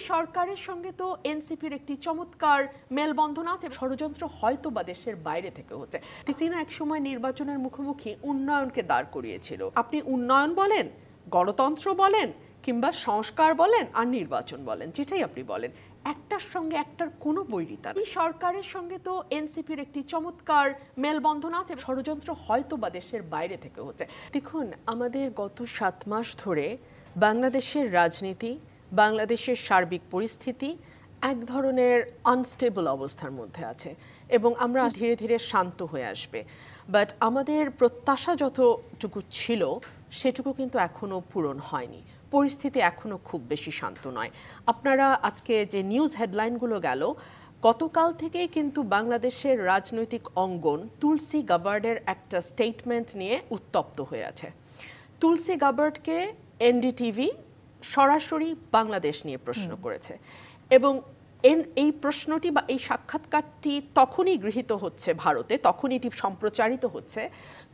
সরকারের সঙ্গে তো এনসিপির একটি চমৎকার মেলবন্ধন আছে। ষড়যন্ত্র হয়তো বা দেশের বাইরে থেকে হচ্ছে। হাসিনা এক সময় নির্বাচনের মুখোমুখি উন্নয়নকে দাঁড় করিয়েছিল। আপনি উন্নয়ন বলেন, গণতন্ত্র বলেন, কিংবা সংস্কার বলেন আর নির্বাচন বলেন, যেটাই আপনি বলেন, একটার সঙ্গে একটার কোনো বৈরিতা নেই। সরকারের সঙ্গে তো এনসিপির একটি চমৎকার মেলবন্ধন আছে। ষড়যন্ত্র হয়তো বা দেশের বাইরে থেকে হচ্ছে। দেখুন, আমাদের গত 7 মাস ধরে বাংলাদেশের রাজনীতি, বাংলাদেশের সার্বিক পরিস্থিতি এক ধরনের আনস্টেবল অবস্থার মধ্যে আছে এবং আমরা ধীরে ধীরে শান্ত হয়ে আসবে। বাট আমাদের প্রত্যাশা যতটুকু ছিল সেটুকু কিন্তু এখনো পূরণ হয়নি। পরিস্থিতি এখনো খুব বেশি শান্ত নয়। আপনারা আজকে যে নিউজ হেডলাইনগুলো গেল, গতকাল থেকেই কিন্তু বাংলাদেশের রাজনৈতিক অঙ্গন তুলসী গাবার্ডের একটা স্টেটমেন্ট নিয়ে উত্তপ্ত হয়ে আছে। তুলসী গাবার্ডকে এনডিটিভি সরাসরি বাংলাদেশ নিয়ে প্রশ্ন করেছে এবং এই প্রশ্নটি বা এই সাক্ষাৎকারটি তখনই গৃহীত হচ্ছে ভারতে, তখনই এটি সম্প্রচারিত হচ্ছে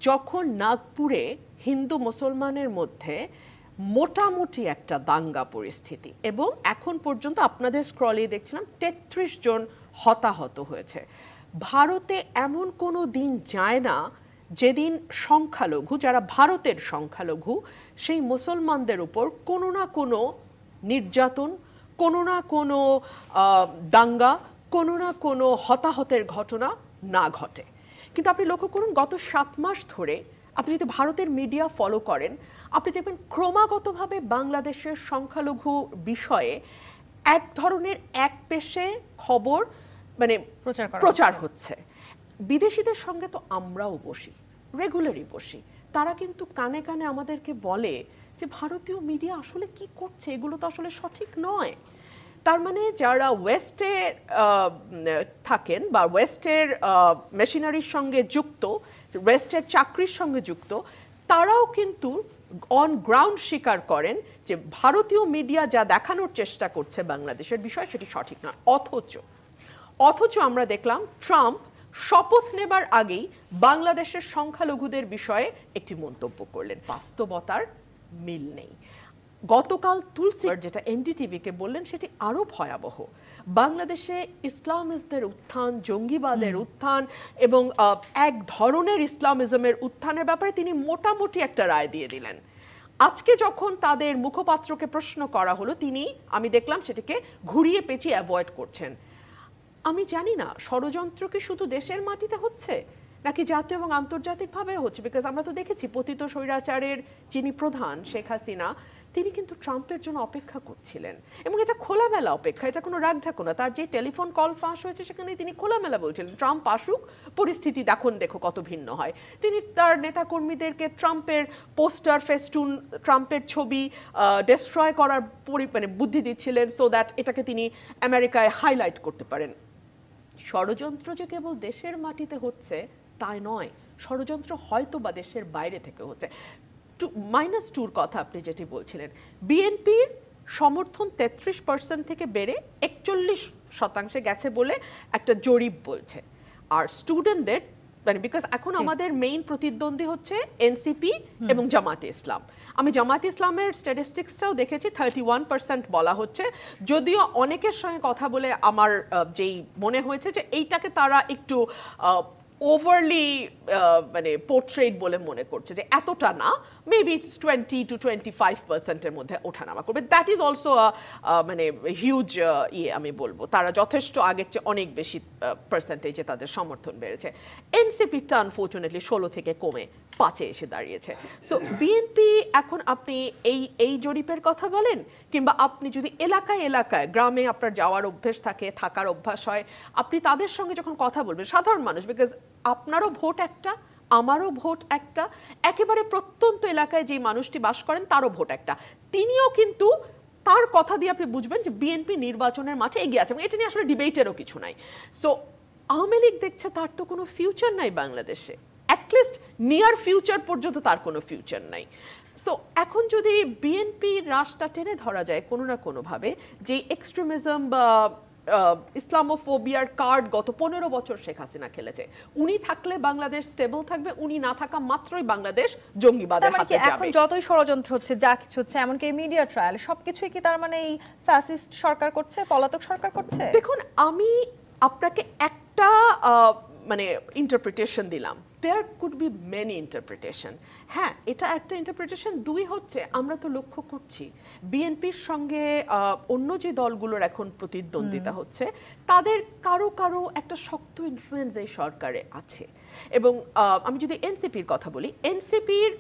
যখন নাগপুরে হিন্দু মুসলমানের মধ্যে মোটামুটি একটা দাঙ্গা পরিস্থিতি, এবং এখন পর্যন্ত আপনাদের স্ক্রলে দেখছিলাম ৩৩ জন হতাহত হয়েছে। ভারতে এমন কোনো দিন যায় না যেদিন সংখ্যালঘু, যারা ভারতের সংখ্যালঘু, সেই মুসলমানদের উপর কোনো না কোনো নির্যাতন, কোনো না কোনো দাঙ্গা, কোনো না কোনো হতাহতের ঘটনা না ঘটে। কিন্তু আপনি লক্ষ্য করুন, গত 7 মাস ধরে আপনি যদি ভারতের মিডিয়া ফলো করেন, আপনি দেখবেন ক্রমাগতভাবে বাংলাদেশের সংখ্যালঘু বিষয়ে এক ধরনের একপেশে খবর মানে প্রচার হচ্ছে। বিদেশিদের সঙ্গে তো আমরাও বসি, রেগুলারই বসি, তারা কিন্তু কানে কানে আমাদেরকে বলে যে ভারতীয় মিডিয়া আসলে কি করছে, এগুলো তো আসলে সঠিক নয়। তার মানে যারা ওয়েস্টে থাকেন বা ওয়েস্টের মেশিনারির সঙ্গে যুক্ত, ওয়েস্টের চাকরির সঙ্গে যুক্ত, তারাও কিন্তু অন গ্রাউন্ড স্বীকার করেন যে ভারতীয় মিডিয়া যা দেখানোর চেষ্টা করছে বাংলাদেশের বিষয়ে সেটি সঠিক নয়। অথচ আমরা দেখলাম ট্রাম্প শপথ নেবার আগেই বাংলাদেশের সংখ্যালঘুদের বিষয়ে একটি মন্তব্য করলেন। বাস্তবতার মিল নেই। গতকাল তুলসী যেটা এনডিটিভিকে বললেন সেটি আরো ভয়াবহ। বাংলাদেশে ইসলামিস্টদের উত্থান, জঙ্গিবাদের উত্থান এবং এক ধরনের ইসলামিজমের উত্থানের ব্যাপারে তিনি মোটামুটি একটা রায় দিয়ে দিলেন। আজকে যখন তাদের মুখপাত্রকে প্রশ্ন করা হলো, তিনি, আমি দেখলাম, সেটিকে ঘুরিয়ে পেঁচিয়ে অ্যাভয়েড করছেন। আমি জানি না ষড়যন্ত্র কি শুধু দেশের মাটিতে হচ্ছে নাকি জাতীয় এবং আন্তর্জাতিকভাবে হচ্ছে, বিকজ আমরা তো দেখেছি পতিত স্বৈরাচারের যিনি প্রধান শেখ হাসিনা, তিনি কিন্তু ট্রাম্পের জন্য অপেক্ষা করছিলেন এবং এটা খোলামেলা অপেক্ষা, এটা কোনো রাগঢাকো না। তার যে টেলিফোন কল ফাঁস হয়েছে সেখানে তিনি খোলামেলা বলছিলেন ট্রাম্প আসুক, পরিস্থিতি দেখো কত ভিন্ন হয়। তিনি তার নেতাকর্মীদেরকে ট্রাম্পের পোস্টার, ফেস্টুন, ট্রাম্পের ছবি ডেস্ট্রয় করার বুদ্ধি দিচ্ছিলেন সো দ্যাট এটাকে তিনি আমেরিকায় হাইলাইট করতে পারেন। ষড়যন্ত্র যে কেবল দেশের মাটিতে হচ্ছে তাই নয়, ষড়যন্ত্র হয়তো বা দেশের বাইরে থেকে হচ্ছে। -2 কথা আপনি যেটি বলছিলেন, বিএনপির সমর্থন 33% থেকে বেড়ে 41% গেছে বলে একটা জরিপ বলছে। আর স্টুডেন্টদের বিকজ এখন আমাদের মেইন প্রতিদ্বন্দ্বী হচ্ছে এনসিপি এবং জামাতে ইসলাম। আমি জামাতে ইসলামের স্ট্যাটিস্টিক্সটাও দেখেছি, 31% বলা হচ্ছে, যদিও অনেকের সঙ্গে কথা বলে আমার যেই মনে হয়েছে যে এইটাকে তারা একটু ওভারলি পোর্ট্রেট বলে মনে করছে, যে এতটা না, মেবি ইটস 20 to 25%-এর মধ্যে ওঠানামা করবে। দ্যাট ইজ অলসো হিউজ আমি বলবো, তারা যথেষ্ট আগের চেয়ে অনেক বেশি পার্সেন্টেজে তাদের সমর্থন বেড়েছে। এনসিপিটা আনফর্চুনেটলি 16 থেকে কমে 5-এ এসে দাঁড়িয়েছে। সো বিএনপি এখন আপনি এই জরিপের কথা বলেন, কিংবা আপনি যদি এলাকায় গ্রামে আপনার যাওয়ার অভ্যেস থাকে, থাকার অভ্যাস হয়, আপনি তাদের সঙ্গে যখন কথা বলবেন, সাধারণ মানুষ, বিকজ আপনারও ভোট একটা, আমারও ভোট একটা, একেবারে প্রত্যন্ত এলাকায় যে মানুষটি বাস করেন তারও ভোট একটা, তিনিও কিন্তু তার কথা দিয়ে আপনি বুঝবেন যে বিএনপি নির্বাচনের মাঠে এগিয়ে আছে এবং এটা নিয়ে আসলে ডিবেটেরও কিছু নাই। সো আওয়ামী লীগ দেখছে তার তো কোনো ফিউচার নাই বাংলাদেশে, অ্যাটলিস্ট নিয়ার ফিউচার পর্যন্ত তার কোনো ফিউচার নাই। সো এখন যদি বিএনপি রাশটা টেনে ধরা যায় কোনো না কোনোভাবে, যে এক্সট্রিমিজম বা ইসলামোফোবিয়ার কার্ড গত 15 বছর শেখ হাসিনা খেলেছে। উনি থাকলে বাংলাদেশ স্টেবল থাকবে, উনি না থাকা মাত্রই বাংলাদেশ জঙ্গিবাদের হাতে যাবে। এখন যতই ষড়যন্ত্র হচ্ছে, যা কিছু হচ্ছে, এমনকি মিডিয়া ট্রায়াল, সবকিছুই কি তার মানে এই ফ্যাসিস্ট সরকার করছে, পলাতক সরকার করছে? দেখুন, আমি আপনাকে একটা মানে ইন্টারপ্রিটেশন দিলাম, there could be many interpretation. হ্যাঁ, এটা একটা ইন্টারপ্রিটেশন। দুই হচ্ছে, আমরা তো লক্ষ্য করছি বিএনপির সঙ্গে অন্য যে দলগুলোর এখন প্রতিদ্বন্দ্বিতা হচ্ছে, তাদের কারো কারো একটা শক্ত ইনফ্লুয়েন্স এই সরকারে আছে। এবং আমি যদি এনসিপির কথা বলি, এনসিপির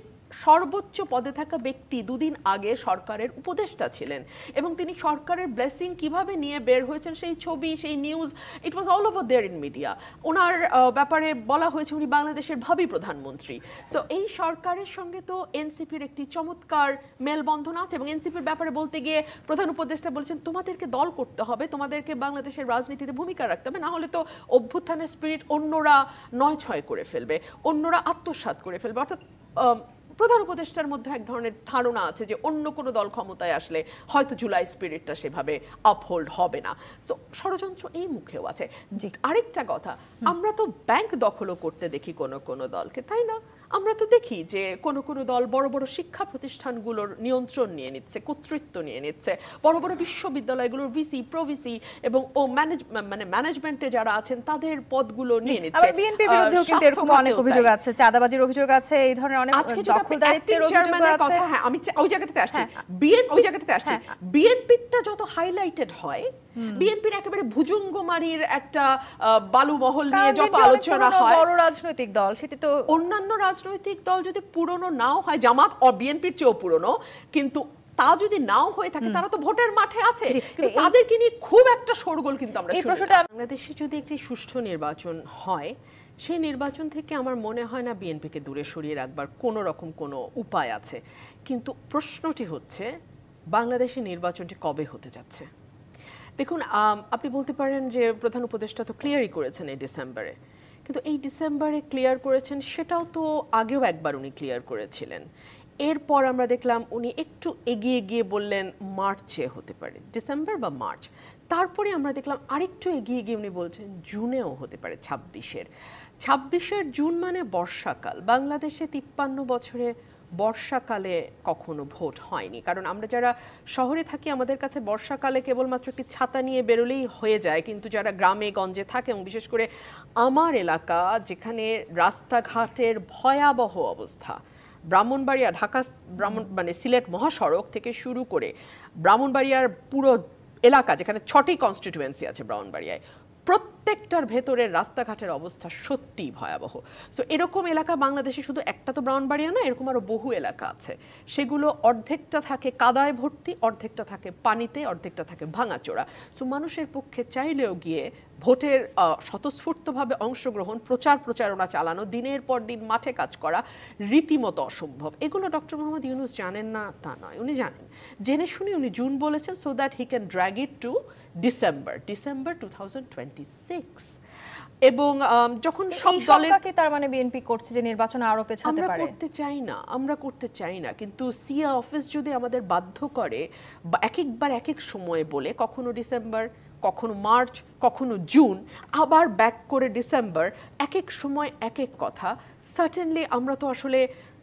সর্বোচ্চ পদে থাকা ব্যক্তি দুদিন আগে সরকারের উপদেষ্টা ছিলেন, এবং তিনি সরকারের ব্লেসিং কিভাবে নিয়ে বের হয়েছেন সেই ছবি, সেই news, it was all over there in media. ওনার ব্যাপারে বলা হয়েছে উনি বাংলাদেশের ভাবি প্রধানমন্ত্রী। সো এই সরকারের সঙ্গে তো এনসিপির একটি চমৎকার মেলবন্ধন আছে। এবং এনসিপির ব্যাপারে বলতে গিয়ে প্রধান উপদেষ্টা বলেছেন, তোমাদেরকে দল করতে হবে, তোমাদেরকে বাংলাদেশের রাজনীতিতে ভূমিকা রাখতে হবে, না হলে তো অভ্যুত্থানের স্পিরিট অন্যরা নয় ছয় করে ফেলবে, অন্যরা আত্মসাৎ করে ফেলবে। অর্থাৎ প্রধান উপদেষ্টার মধ্যে এক ধরনের ধারণা আছে যে অন্য কোনো দল ক্ষমতায় আসলে হয়তো জুলাই স্পিরিটটা সেভাবে আপহোল্ড হবে না। সো ষড়যন্ত্র এই মুখেও আছে। আরেকটা কথা, আমরা তো ব্যাংক দখলও করতে দেখি কোনো কোনো দলকে, তাই না? আমরা তো দেখি যে কোনো কোনো দল বড় বড় শিক্ষা প্রতিষ্ঠানগুলোর নিয়ন্ত্রণ নিয়ে নিচ্ছে, কর্তৃত্ব নিয়ে নিচ্ছে, বড় বড় বিশ্ববিদ্যালয়গুলোর ভিসি, প্রভিসি এবং ম্যানেজমেন্টে যারা আছেন তাদের পদগুলো নিয়ে নিচ্ছে। আবার বিএনপির বিরুদ্ধেও কিন্তু এরকম অনেক অভিযোগ আছে, চাঁদাবাজির অভিযোগ আছে, এই ধরনের অনেক দখলদারিত্বের অভিযোগ আছে। হ্যাঁ, আমি ওই জায়গাটাতে আসছি, বিএনপিটা যত হাইলাইটেড হয়, বিএনপির একেবারে ভুজুঙ্গমারির একটা বালু মহল নিয়ে যত আলোচনা হয়, বড় রাজনৈতিক দল, সেটি তো অন্যান্য রাজনৈতিক দল যদি পুরনো নাও হয়, জামাত বিএনপির চেয়েও পুরনো, কিন্তু তা যদি নাও হয়ে থাকে, তারা তো ভোটের মাঠে আছে, কিন্তু তাদেরকে নিয়ে খুব একটা শোরগোল কিন্তু আমরা শুনি না। বাংলাদেশে যদি একটি সুষ্ঠু নির্বাচন হয়, সেই নির্বাচন থেকে আমার মনে হয় না বিএনপিকে দূরে সরিয়ে রাখবার কোনো রকম কোনো উপায় আছে। কিন্তু প্রশ্নটি হচ্ছে, বাংলাদেশের নির্বাচনটি কবে হতে যাচ্ছে? দেখুন, আপনি বলতে পারেন যে প্রধান উপদেষ্টা তো ক্লিয়ারই করেছেন এই ডিসেম্বরে, কিন্তু এই ডিসেম্বরে ক্লিয়ার করেছেন সেটাও তো আগেও একবার উনি ক্লিয়ার করেছিলেন। এরপর আমরা দেখলাম উনি একটু এগিয়ে গিয়ে বললেন মার্চে হতে পারে, ডিসেম্বর বা মার্চ। তারপরে আমরা দেখলাম আরেকটু এগিয়ে গিয়ে উনি বলছেন জুনেও হতে পারে, 26-এর জুন মানে বর্ষাকাল। বাংলাদেশে 53 বছরে বর্ষাকালে কখনো ভোট হয়নি, কারণ আমরা যারা শহরে থাকি আমাদের কাছে বর্ষাকালে কেবলমাত্র একটি ছাতা নিয়ে বেরোলেই হয়ে যায়, কিন্তু যারা গ্রামে গঞ্জে থাকে, এবং বিশেষ করে আমার এলাকা যেখানে রাস্তাঘাটের ভয়াবহ অবস্থা, ব্রাহ্মণবাড়িয়া ঢাকা সিলেট মহাসড়ক থেকে শুরু করে ব্রাহ্মণবাড়িয়ার পুরো এলাকা, যেখানে 6টি কনস্টিটিউয়েন্সি আছে ব্রাহ্মণবাড়িয়ায়, প্রত্যেকটার ভেতরের রাস্তাঘাটের অবস্থা সত্যিই ভয়াবহ। সো এরকম এলাকা বাংলাদেশে শুধু একটা তো ব্রাহ্মণবাড়িয়া না, এরকম আরও বহু এলাকা আছে। সেগুলো অর্ধেকটা থাকে কাদায় ভর্তি, অর্ধেকটা থাকে পানিতে, অর্ধেকটা থাকে ভাঙাচোরা। সো মানুষের পক্ষে চাইলেও গিয়ে ভোটের স্বতঃস্ফূর্তভাবে অংশগ্রহণ, প্রচারণা চালানো, দিনের পর দিন মাঠে কাজ করা রীতিমতো অসম্ভব। এগুলো ডক্টর মোহাম্মদ ইউনূস জানেন না তা নয়, উনি জানেন, জেনে শুনে উনি জুন বলেছেন, so that he can drag it to December 2026। এবং যখন সব দলের তার মানে বিএনপি করছে যে নির্বাচন আরো পেছাতে পারে, আমরা করতে চাই না, কিন্তু সিএ অফিস যদি আমাদের বাধ্য করে একবার এক এক সময় বলে, কখনো ডিসেম্বর, কখনো মার্চ, কখনো জুন, আবার ব্যাক করে ডিসেম্বর, এক এক সময় এক এক কথা, সার্টেনলি আমরা তো আসলে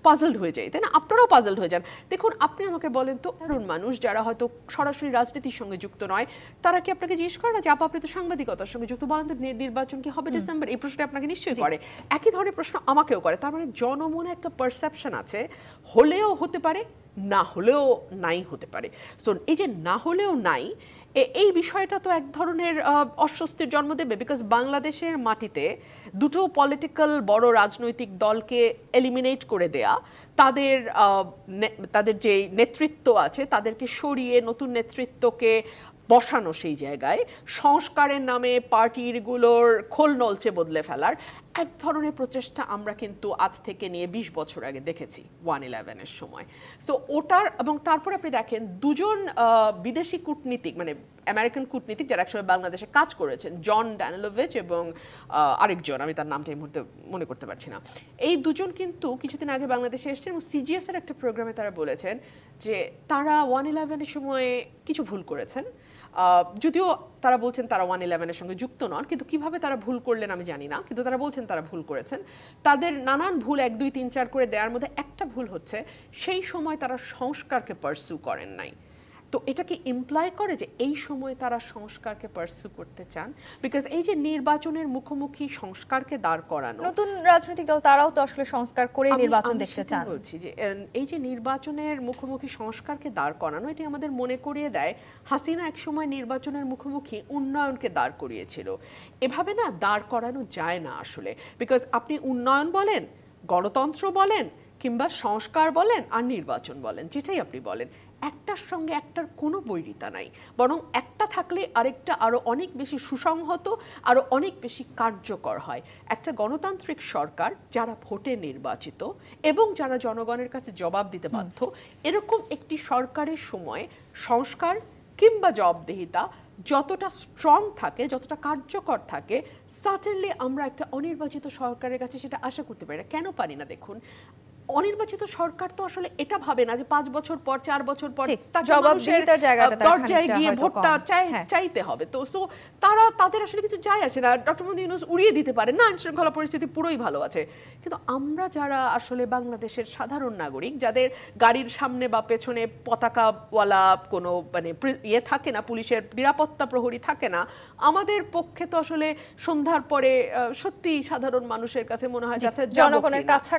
পাজলড হয়ে যাই, তাই না? আপনারাও পাজলড হয়ে যান। দেখুন, আপনি আমাকে বলেন তো, তরুণ মানুষ যারা হয়তো সরাসরি রাজনীতির সঙ্গে যুক্ত নয়, তারা কি আপনাকে জিজ্ঞেস করে না যে আপনি তো সাংবাদিকতার সঙ্গে যুক্ত, বলেন তো নির্বাচন কি হবে ডিসেম্বর? এই প্রশ্নটা আপনাকে নিশ্চয়ই করে। একই ধরনের প্রশ্ন আমাকেও করে। তার মানে জনমনে একটা পারসেপশন আছে, হলেও হতে পারে, না হলেও নাই হতে পারে। সো এই যে না হলেও নাই, এই বিষয়টা তো এক ধরনের অস্বস্তির জন্ম দেবে, বিকজ বাংলাদেশের মাটিতে দুটো পলিটিক্যাল বড় রাজনৈতিক দলকে এলিমিনেট করে দেয়া, তাদের যে নেতৃত্ব আছে তাদেরকে সরিয়ে নতুন নেতৃত্বকে বসানো সেই জায়গায়, সংস্কারের নামে পার্টিগুলোর খোল নলচে বদলে ফেলার এক ধরনের প্রচেষ্টা আমরা কিন্তু আজ থেকে নিয়ে 20 বছর আগে দেখেছি 1/11-এর সময়। সো ওটার, এবং তারপরে আপনি দেখেন দুজন বিদেশি কূটনীতিক, মানে আমেরিকান কূটনীতিক যারা একসময় বাংলাদেশে কাজ করেছেন, জন ড্যানিলোভিচ এবং আরেকজন, আমি তার নামটা এই মুহূর্তে মনে করতে পারছি না, এই দুজন কিন্তু কিছুদিন আগে বাংলাদেশে এসেছেন এবং সিজিএস এর একটা প্রোগ্রামে তারা বলেছেন যে তারা 1/11-এর সময় কিছু ভুল করেছেন, যদিও তারা বলছেন তারা 111-এর সঙ্গে যুক্ত নন, কিন্তু কিভাবে তারা ভুল করলেন আমি জানি না, কিন্তু তারা বলছেন তারা ভুল করেছেন। তাদের নানান ভুল 1 2 3 4 করে দেওয়ার মধ্যে একটা ভুল হচ্ছে সেই সময় তারা সংস্কারকে পার্সু করেন নাই। তো এটা কি ইমপ্লাই করে যে এই সময় তারা সংস্কারকে পার্সু করতে চান? বিকজ এই যে নির্বাচনের মুখোমুখি সংস্কারকে দাঁড় করানো, নতুন রাজনৈতিক দল তারাও তো আসলে সংস্কার করে নির্বাচন দেখতে চান। বলছি যে এই যে নির্বাচনের মুখোমুখি সংস্কারকে দাঁড় করানো, এটি আমাদের মনে করিয়ে দেয় হাসিনা একসময় নির্বাচনের মুখোমুখি উন্নয়নকে দাঁড় করিয়েছিল। এভাবে না দাঁড় করানো যায় না আসলে। বিকজ আপনি উন্নয়ন বলেন, গণতন্ত্র বলেন, কিংবা সংস্কার বলেন আর নির্বাচন বলেন, যেটাই আপনি বলেন, একটার সঙ্গে একটার কোনো বৈরিতা নাই, বরং একটা থাকলে আরেকটা আরো অনেক বেশি সুসংহত, আরো অনেক বেশি কার্যকর হয়। একটা গণতান্ত্রিক সরকার যারা ভোটে নির্বাচিত এবং যারা জনগণের কাছে জবাব দিতে বাধ্য, এরকম একটি সরকারের সময় সংস্কার কিংবা জবাবদিহিতা যতটা স্ট্রং থাকে, যতটা কার্যকর থাকে, সার্টেনলি আমরা একটা অনির্বাচিত সরকারের কাছে সেটা আশা করতে পারি না। কেন পারি না? দেখুন, অনির্বাচিত সরকার তো আসলে এটা ভাবে না যে 5 বছর পর 4 বছর পর তাকে মানুষের দরজায় গিয়ে ভোটটা চাইতে হবে। তো সো তারা তাদের আসলে কিছু যায় আসে না। ডক্টর মোহাম্মদ ইউনূস উড়িয়ে দিতে পারে না, আইন শৃঙ্খলা পরিস্থিতি পুরোই ভালো আছে। কিন্তু আমরা যারা আসলে বাংলাদেশের সাধারণ নাগরিক, যাদের গাড়ির সামনে বা পেছনে পতাকাওয়ালা কোনো মানে ইয়ে থাকে না, পুলিশের নিরাপত্তা প্রহরী থাকে না, আমাদের পক্ষে তো আসলে সন্ধ্যার পরে সত্যি সাধারণ মানুষের কাছে মনে হয় যাচ্ছে জনগণের কাছে